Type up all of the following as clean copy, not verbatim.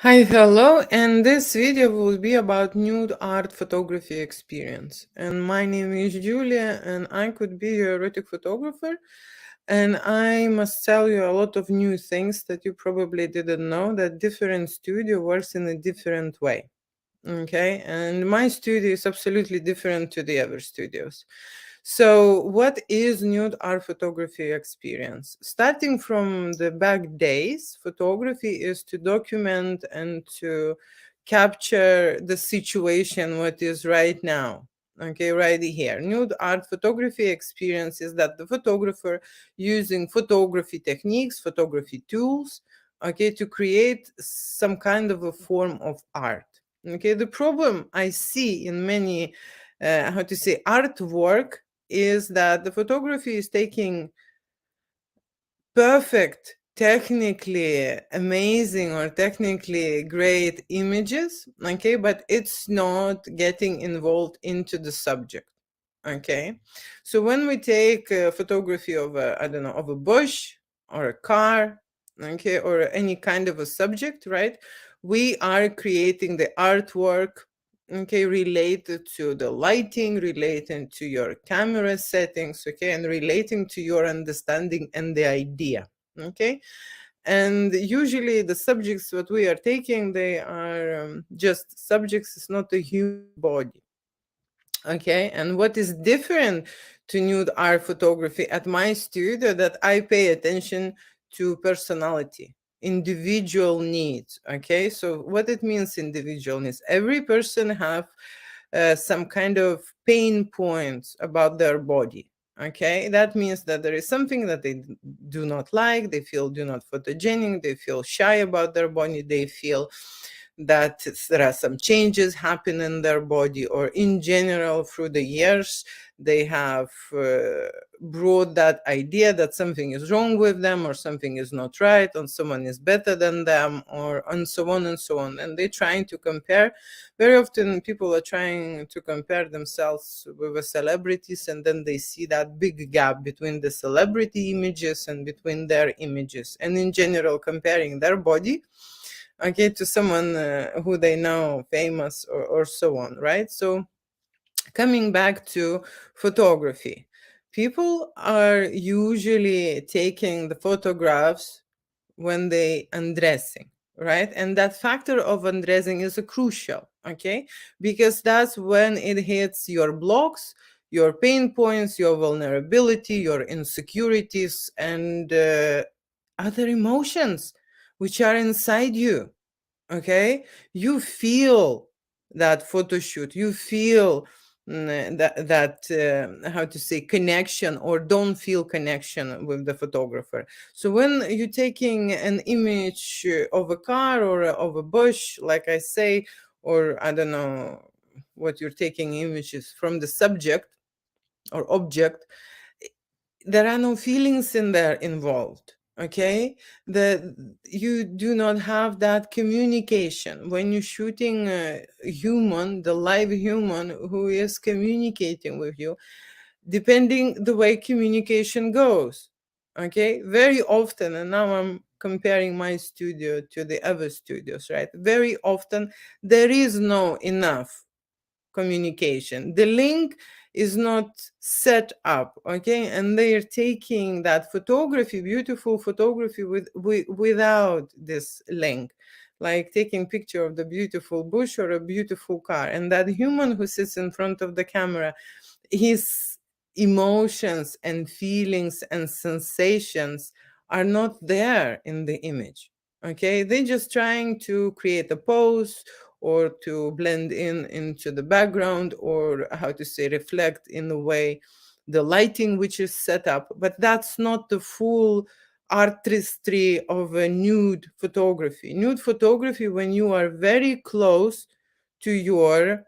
Hi, hello, and this video will be about nude art photography experience. And my name is Julia, and I could be your erotic photographer. And I must tell you a lot of new things that you probably didn't know, that different studio works in a different way. Okay, and my studio is absolutely different to the other studios. So, what is nude art photography experience? Starting from the back days, photography is to document and to capture the situation, what is right now. Okay, right here. Nude art photography experience is that the photographer using photography techniques, photography tools, okay, to create some kind of a form of art. Okay, the problem I see in many, how to say, artwork is that the photography is taking perfect, technically amazing or technically great images, okay, but it's not getting involved into the subject. Okay, so when we take a photography of a, I don't know, of a bush or a car, okay, or any kind of a subject, right, we are creating the artwork, okay, related to the lighting, relating to your camera settings, okay, and relating to your understanding and the idea, okay. And usually the subjects what we are taking, they are just subjects, it's not a human body. Okay, and what is different to nude art photography at my studio, that I pay attention to personality, individual needs. Okay, so what it means, individual needs, every person have some kind of pain points about their body. Okay, that means that there is something that they do not like, they feel do not photogenic, they feel shy about their body, they feel that there are some changes happen in their body, or in general through the years they have brought that idea that something is wrong with them, or something is not right, or someone is better than them, or and so on and so on, and they're trying to compare. Very often people are trying to compare themselves with the celebrities, and then they see that big gap between the celebrity images and between their images, and in general comparing their body, okay, to someone who they know famous, or so on, right? So coming back to photography, people are usually taking the photographs when they undressing, right? And that factor of undressing is a crucial, okay, because that's when it hits your blocks, your pain points, your vulnerability, your insecurities, and other emotions which are inside you. Okay, you feel that photo shoot, you feel that how to say, connection, or don't feel connection with the photographer. So when you're taking an image of a car, or of a bush, like I say, or I don't know what you're taking images from, the subject or object, there are no feelings in there involved. Okay, the you do not have that communication when you're shooting a human, the live human who is communicating with you, depending the way communication goes. Okay, very often, and now I'm comparing my studio to the other studios, right? Very often there is no enough communication, the link is not set up, okay, and they are taking that photography, beautiful photography, without this link, like taking picture of the beautiful bush or a beautiful car, and that human who sits in front of the camera, his emotions and feelings and sensations are not there in the image. Okay, they're just trying to create a pose, or to blend in into the background, or how to say, reflect in the way the lighting which is set up, but that's not the full artistry of a nude photography. Nude photography, when you are very close to your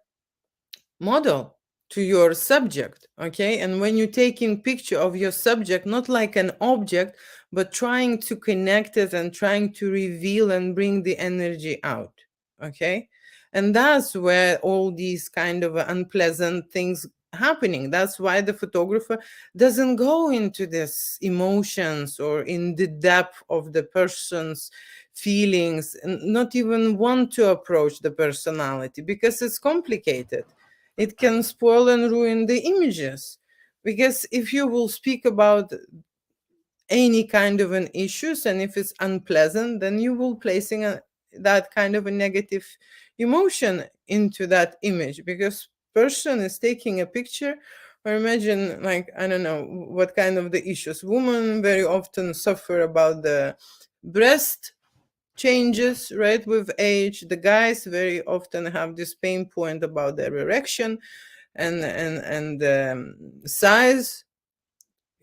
model, to your subject, okay, and when you're taking picture of your subject, not like an object, but trying to connect it and trying to reveal and bring the energy out, okay, and that's where all these kind of unpleasant things happening. That's why the photographer doesn't go into this emotions or in the depth of the person's feelings, and not even want to approach the personality, because it's complicated. It can spoil and ruin the images, because if you will speak about any kind of an issues, and if it's unpleasant, then you will placing that kind of a negative emotion into that image, because person is taking a picture. Or imagine, like, I don't know what kind of the issues women very often suffer about the breast changes, right, with age. The guys very often have this pain point about their erection and size,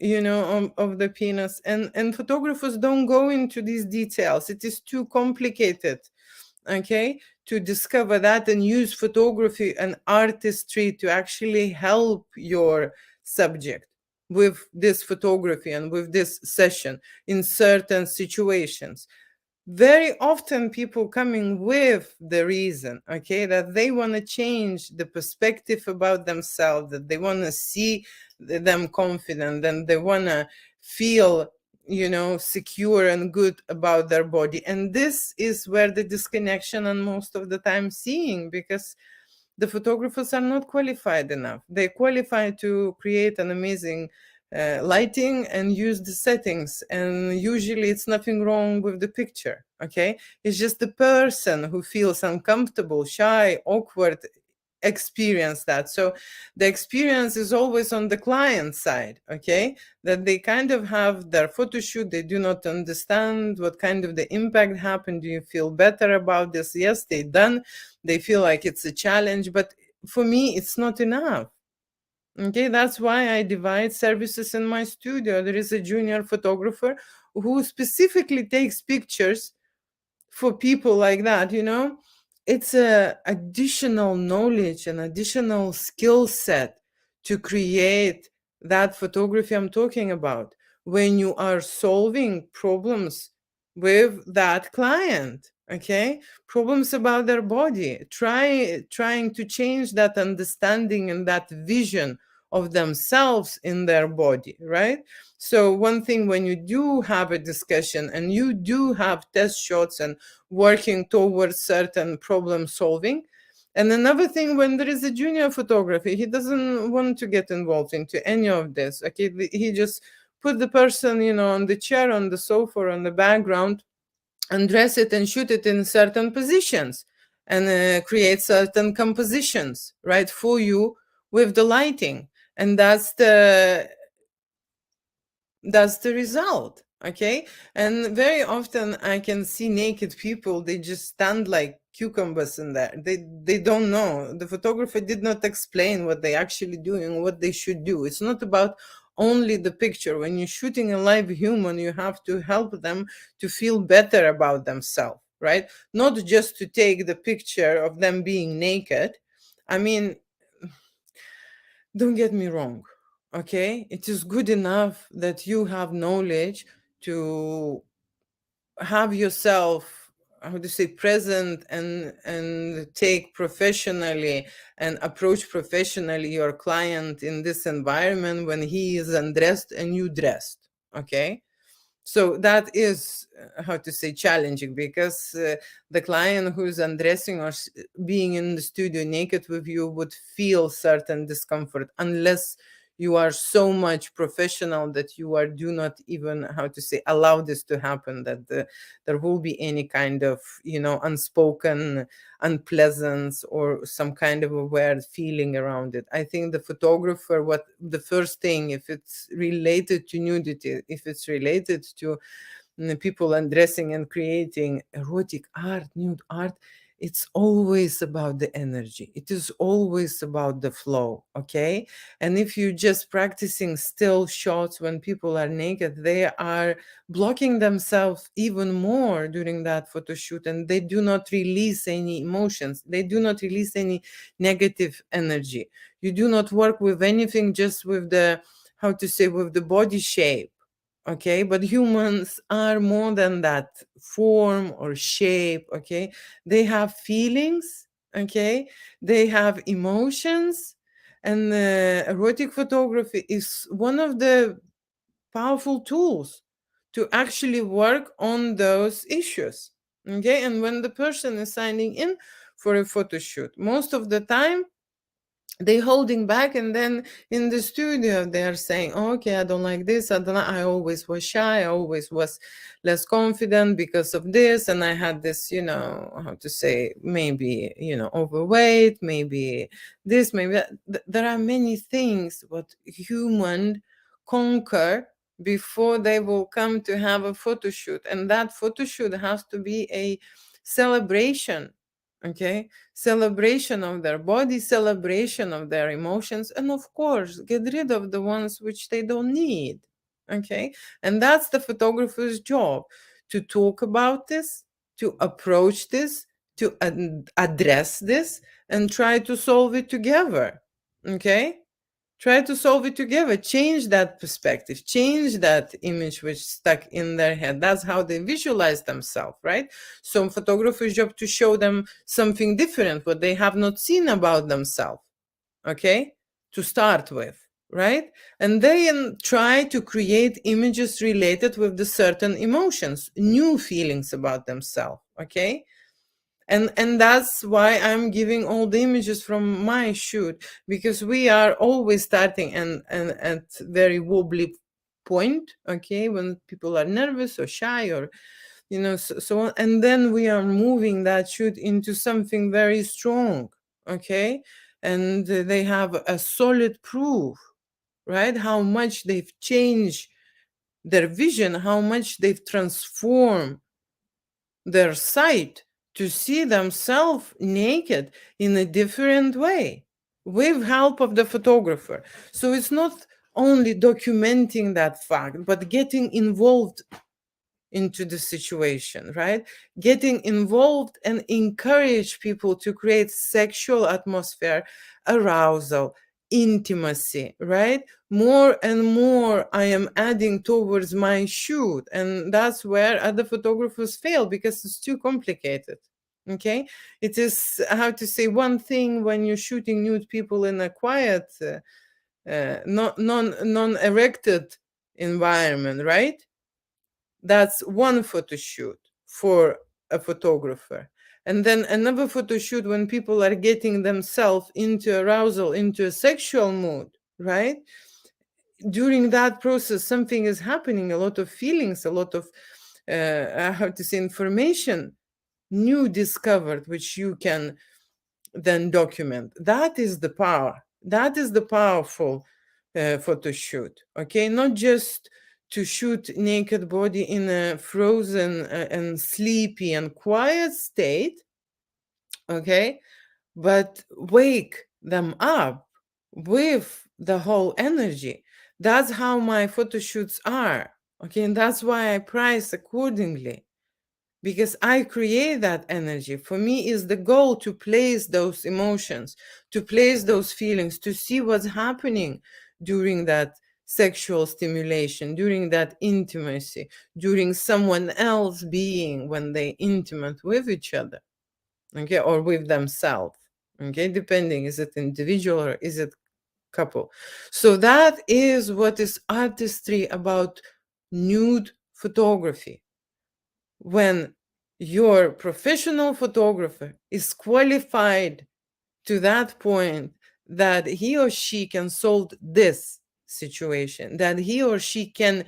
of the penis. And photographers don't go into these details. It is too complicated, okay, to discover that, and use photography and artistry to actually help your subject with this photography and with this session in certain situations. Very often people coming with the reason, okay, that they want to change the perspective about themselves, that they want to see them confident, and they want to feel, secure and good about their body. And this is where the disconnection and most of the time seeing, because the photographers are not qualified enough. They qualify to create an amazing lighting and use the settings, and usually it's nothing wrong with the picture, okay. It's just the person who feels uncomfortable, shy, awkward, experience that. So the experience is always on the client side, okay, that they kind of have their photo shoot, they do not understand what kind of the impact happened. Do you feel better about this? Yes, they done. They feel like it's a challenge, but for me it's not enough. Okay, that's why I divide services in my studio. There is a junior photographer who specifically takes pictures for people like that. It's a additional knowledge and additional skill set to create that photography I'm talking about when you are solving problems with that client, okay, problems about their body, trying to change that understanding and that vision of themselves in their body, right? So one thing, when you do have a discussion and you do have test shots and working towards certain problem solving. And another thing, when there is a junior photography, he doesn't want to get involved into any of this. Okay, he just put the person, on the chair, on the sofa, or on the background, and dress it and shoot it in certain positions, and create certain compositions, right, for you with the lighting. And that's the result, okay. And very often I can see naked people, they just stand like cucumbers in there. They don't know. The photographer did not explain what they actually doing, what they should do. It's not about only the picture. When you're shooting a live human, you have to help them to feel better about themselves, right? Not just to take the picture of them being naked. I mean, don't get me wrong, okay? It is good enough that you have knowledge to have yourself, how to say, present, and take professionally and approach professionally your client in this environment when he is undressed and you dressed, okay? So that is, how to say, challenging, because the client who's undressing or being in the studio naked with you would feel certain discomfort, unless you are so much professional that you are do not even, how to say, allow this to happen, that there will be any kind of, unspoken unpleasant or some kind of a weird feeling around it. I think the photographer, what the first thing, if it's related to nudity, if it's related to people undressing and creating erotic art, nude art, it's always about the energy. It is always about the flow, okay? And if you're just practicing still shots when people are naked, they are blocking themselves even more during that photo shoot, and they do not release any emotions. They do not release any negative energy. You do not work with anything, just with the, how to say, with the body shape, okay. But humans are more than that form or shape, okay. They have feelings, okay. They have emotions, And erotic photography is one of the powerful tools to actually work on those issues. Okay, and when the person is signing in for a photo shoot, most of the time they holding back, and then in the studio they are saying, "Oh, okay, I don't like this, I always was shy, I always was less confident because of this, and I had this, how to say, maybe, overweight, maybe this, maybe that." There are many things what human conquer before they will come to have a photo shoot, and that photo shoot has to be a celebration. Okay, celebration of their body, celebration of their emotions, and of course, get rid of the ones which they don't need. Okay, and that's the photographer's job, to talk about this, to approach this, to address this, and try to solve it together. Okay, try to solve it together, change that perspective, change that image which stuck in their head. That's how they visualize themselves, right? So photographer's job to show them something different, what they have not seen about themselves. Okay, to start with, right? And then try to create images related with the certain emotions, new feelings about themselves. Okay, and that's why I'm giving all the images from my shoot, because we are always starting and at very wobbly point. Okay, when people are nervous or shy, or so on, and then we are moving that shoot into something very strong. Okay, and they have a solid proof, right, how much they've changed their vision, how much they've transformed their sight to see themselves naked in a different way with help of the photographer. So it's not only documenting that fact, but getting involved into the situation, right? Getting involved and encourage people to create sexual atmosphere, arousal, intimacy, right? More and more I am adding towards my shoot. And that's where other photographers fail, because it's too complicated. Okay, it is, how to say, one thing when you're shooting nude people in a quiet, non erected environment, right? That's one photo shoot for a photographer. And then another photo shoot when people are getting themselves into arousal, into a sexual mood, right? During that process, something is happening, a lot of feelings, a lot of, how to say, information, new discovered, which you can then document. That is the power. That is the powerful photo shoot. Okay, not just to shoot naked body in a frozen and sleepy and quiet state. Okay, but wake them up with the whole energy. That's how my photo shoots are. Okay, and that's why I price accordingly, because I create that energy. For me is the goal to place those emotions, to place those feelings, to see what's happening during that sexual stimulation, during that intimacy, during someone else being when they intimate with each other, okay, or with themselves, okay, depending, is it individual or is it couple. So that is what is artistry about nude photography. When your professional photographer is qualified to that point that he or she can solve this situation, that he or she can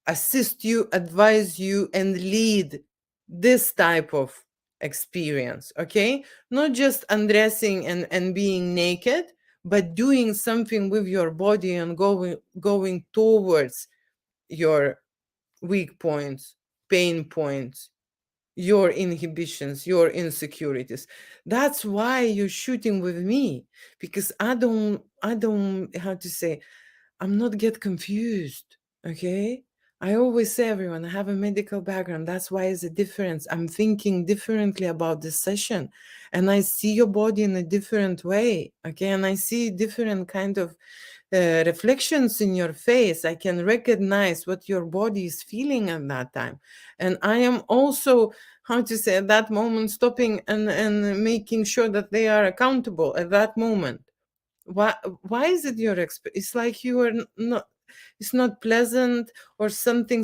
assist you, advise you, and lead this type of experience, okay? Not just undressing and being naked, but doing something with your body and going towards your weak points, pain points, your inhibitions, your insecurities. That's why you're shooting with me, because I don't, how to say, I'm not get confused. Okay. I always say, everyone, I have a medical background. That's why it's a difference. I'm thinking differently about this session, and I see your body in a different way. Okay. And I see different kind of reflections in your face. I can recognize what your body is feeling at that time. And I am also, how to say, at that moment, stopping and making sure that they are accountable at that moment. Why is it your it's like you are not, it's not pleasant, or something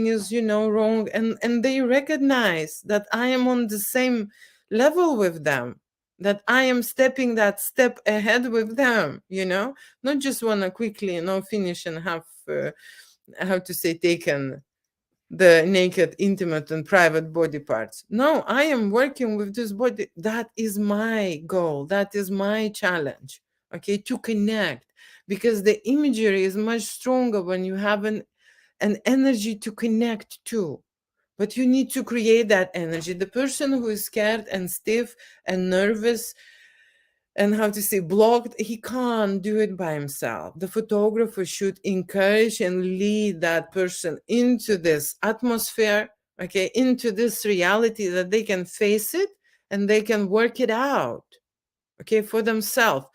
is, wrong, and they recognize that I am on the same level with them, that I am stepping that step ahead with them, not just want to quickly, finish and have, how to say, taken the naked, intimate, and private body parts. No, I am working with this body. That is my goal. That is my challenge. Okay, to connect, because the imagery is much stronger when you have an energy to connect to. But you need to create that energy. The person who is scared and stiff and nervous and, how to say, blocked, he can't do it by himself. The photographer should encourage and lead that person into this atmosphere, okay, into this reality, that they can face it and they can work it out, okay, for themselves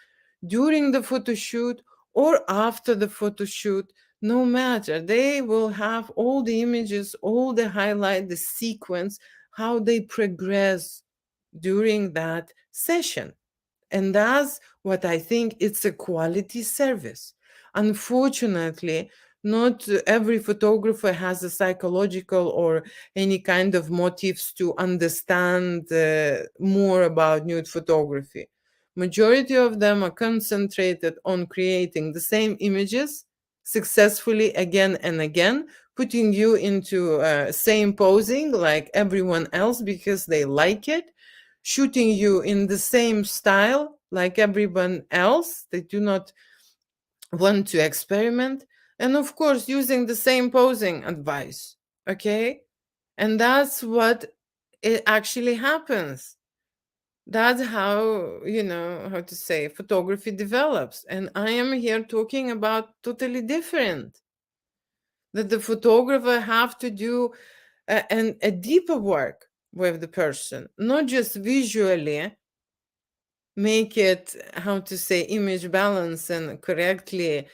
during the photo shoot or after the photo shoot. No matter, they will have all the images, all the highlight, the sequence, how they progress during that session. And that's what I think, it's a quality service. Unfortunately, not every photographer has a psychological or any kind of motives to understand more about nude photography. Majority of them are concentrated on creating the same images successfully again and again, putting you into same posing like everyone else because they like it, shooting you in the same style like everyone else. They do not want to experiment. And of course, using the same posing advice. Okay. And that's what it actually happens. That's how, how to say, photography develops. And I am here talking about totally different. That the photographer have to do a deeper work with the person, not just visually make it, how to say, image balance and correctly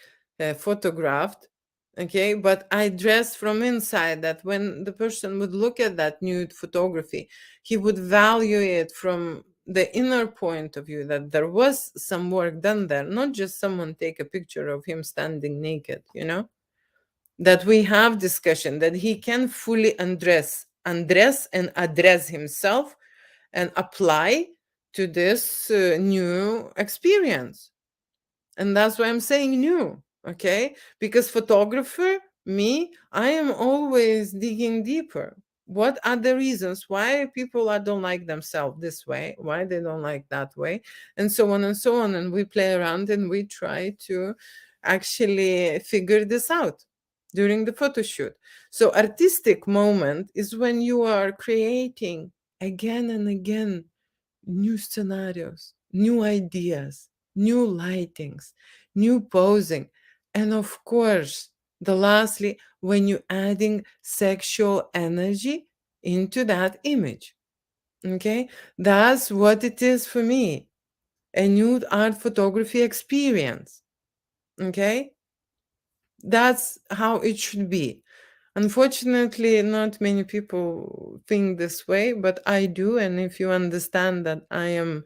photographed, okay, but I dress from inside, that when the person would look at that nude photography, he would value it from the inner point of view, that there was some work done there, not just someone take a picture of him standing naked, that we have discussion, that he can fully undress and address himself and apply to this new experience. And that's why I'm saying new, okay? Because photographer, me, I am always digging deeper. What are the reasons why people don't like themselves this way, why they don't like that way, and so on and so on. And we play around and we try to actually figure this out during the photo shoot. So artistic moment is when you are creating again and again new scenarios, new ideas, new lightings, new posing. And of course, the lastly, when you're adding sexual energy into that image. Okay, that's what it is for me, a nude art photography experience. Okay, that's how it should be. Unfortunately, not many people think this way, but I do. And if you understand that I am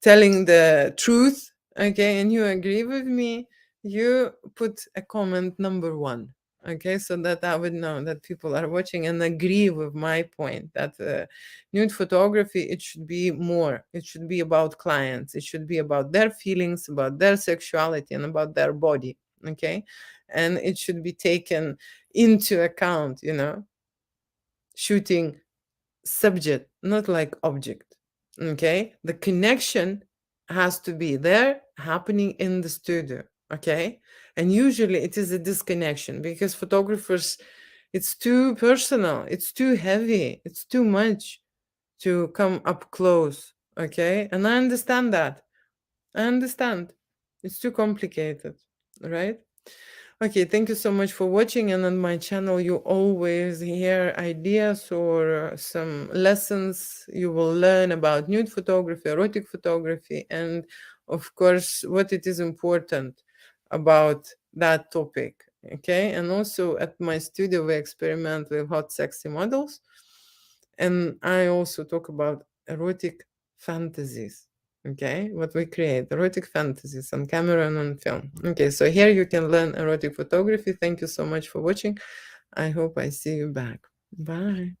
telling the truth, okay, and you agree with me, you put a comment number one, okay, so that I would know that people are watching and agree with my point that nude photography, it should be more. It should be about clients. It should be about their feelings, about their sexuality, and about their body, okay, and it should be taken into account, shooting subject, not like object. Okay. The connection has to be there happening in the studio. Okay. And usually it is a disconnection because photographers, it's too personal, it's too heavy, it's too much to come up close. Okay. And I understand that. I understand. It's too complicated. Right. Okay, thank you so much for watching. And on my channel, you always hear ideas or some lessons you will learn about nude photography, erotic photography, and of course, what it is important about that topic. Okay, and also at my studio, we experiment with hot, sexy models. And I also talk about erotic fantasies. Okay, what we create, erotic fantasies on camera and on film. Okay, so here you can learn erotic photography. Thank you so much for watching. I hope I see you back. Bye.